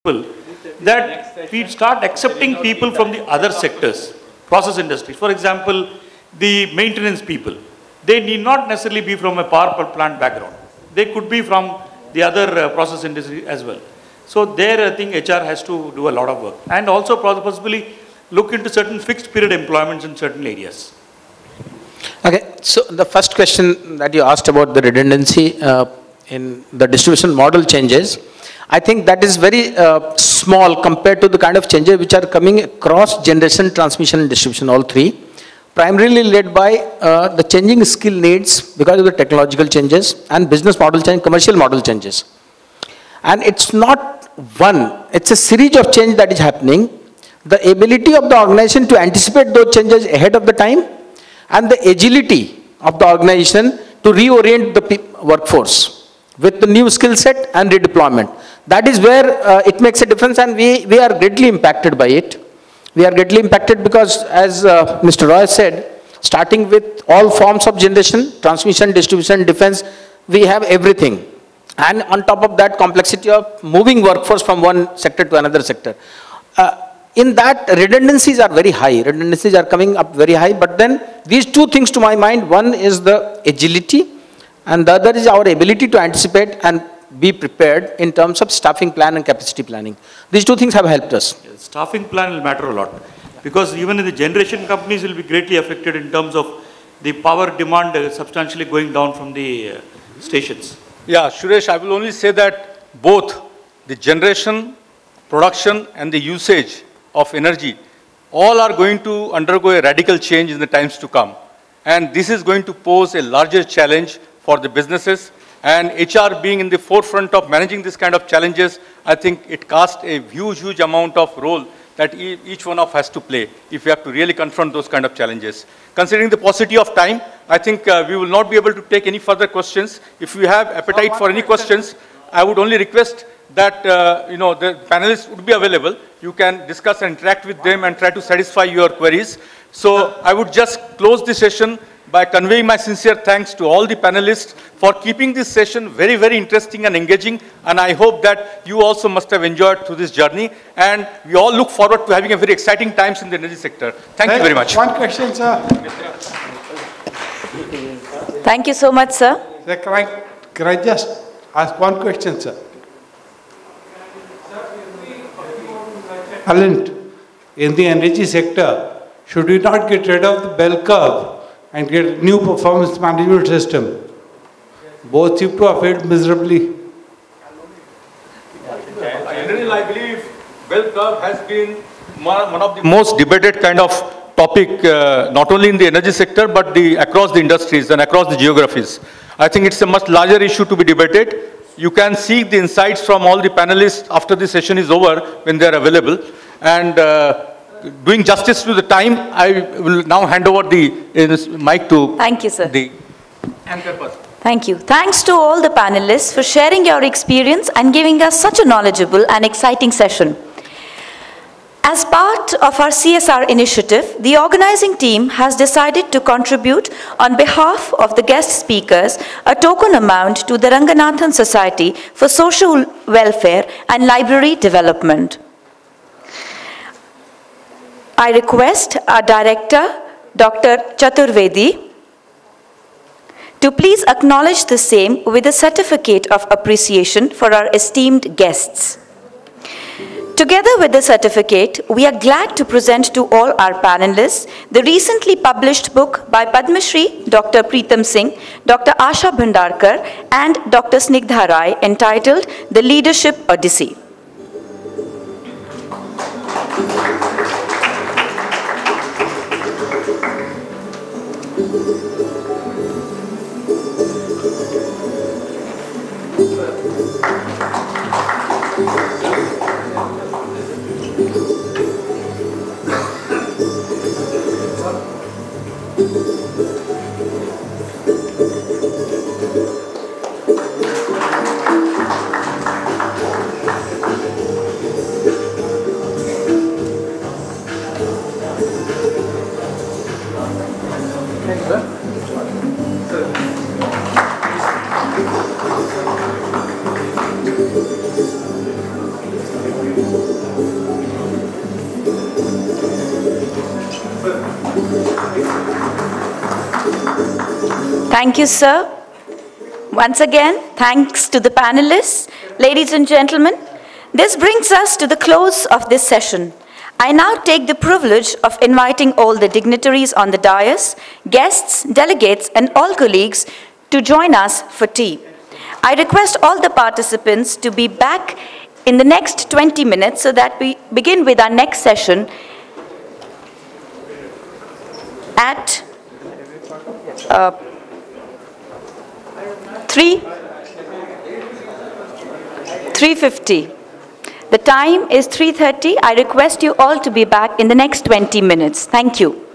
people that we start accepting people from the other sectors, process industries. For example, the maintenance people. They need not necessarily be from a power plant background. They could be from the other process industry as well. So there I think HR has to do a lot of work. And also possibly look into certain fixed period employments in certain areas. Okay, so the first question that you asked about the redundancy in the distribution model changes, I think that is very small compared to the kind of changes which are coming across generation, transmission and distribution, all three. Primarily led by the changing skill needs because of the technological changes and business model change, commercial model changes. And it's not one, it's a series of change that is happening. The ability of the organization to anticipate those changes ahead of the time and the agility of the organization to reorient the workforce with the new skill set and redeployment. That is where it makes a difference, and we are greatly impacted by it. We are greatly impacted because, as Mr. Roy said, starting with all forms of generation, transmission, distribution, defense, we have everything. And on top of that, complexity of moving workforce from one sector to another sector. In that, redundancies are very high. Redundancies are coming up very high. But then, these two things to my mind, one is the agility, and the other is our ability to anticipate and be prepared in terms of staffing plan and capacity planning. These two things have helped us. Yes, staffing plan will matter a lot, because even in the generation companies will be greatly affected in terms of the power demand substantially going down from the stations. Yeah, Suresh, I will only say that both the generation, production and the usage of energy, all are going to undergo a radical change in the times to come. And this is going to pose a larger challenge for the businesses. And HR being in the forefront of managing this kind of challenges, I think it casts a huge amount of role that each one of us has to play if we have to really confront those kind of challenges. Considering the paucity of time, I think we will not be able to take any further questions. If you have appetite for any questions, I would only request that the panelists would be available. You can discuss and interact with them and try to satisfy your queries. So I would just close the session by conveying my sincere thanks to all the panelists for keeping this session very interesting and engaging. And I hope that you also must have enjoyed through this journey. And we all look forward to having a very exciting times in the energy sector. Thank you very much. One question, sir. Thank you so much, sir. Sir, can I just ask one question, sir? Talent in the energy sector, should we not get rid of the bell curve and get a new performance management system? Both seem to have failed miserably. I believe bell curve has been one of the most debated kind of topic, not only in the energy sector, but across the industries and across the geographies. I think it's a much larger issue to be debated. You can see the insights from all the panelists after the session is over when they are available. And doing justice to the time, I will now hand over the mic to Thank you, sir. The anchor person. Thank you. Thanks to all the panelists for sharing your experience and giving us such a knowledgeable and exciting session. As part of our CSR initiative, the organizing team has decided to contribute on behalf of the guest speakers a token amount to the Ranganathan Society for Social Welfare and Library Development. I request our director, Dr. Chaturvedi, to please acknowledge the same with a certificate of appreciation for our esteemed guests. Together with the certificate, we are glad to present to all our panelists the recently published book by Padma Shri Dr. Preetam Singh, Dr. Asha Bhandarkar and Dr. Snigdha Rai, entitled The Leadership Odyssey. Thank you, sir. Once again, thanks to the panelists. Ladies and gentlemen, this brings us to the close of this session. I now take the privilege of inviting all the dignitaries on the dais, guests, delegates, and all colleagues to join us for tea. I request all the participants to be back in the next 20 minutes so that we begin with our next session at 3:50. The time is 3:30. I request you all to be back in the next 20 minutes. Thank you.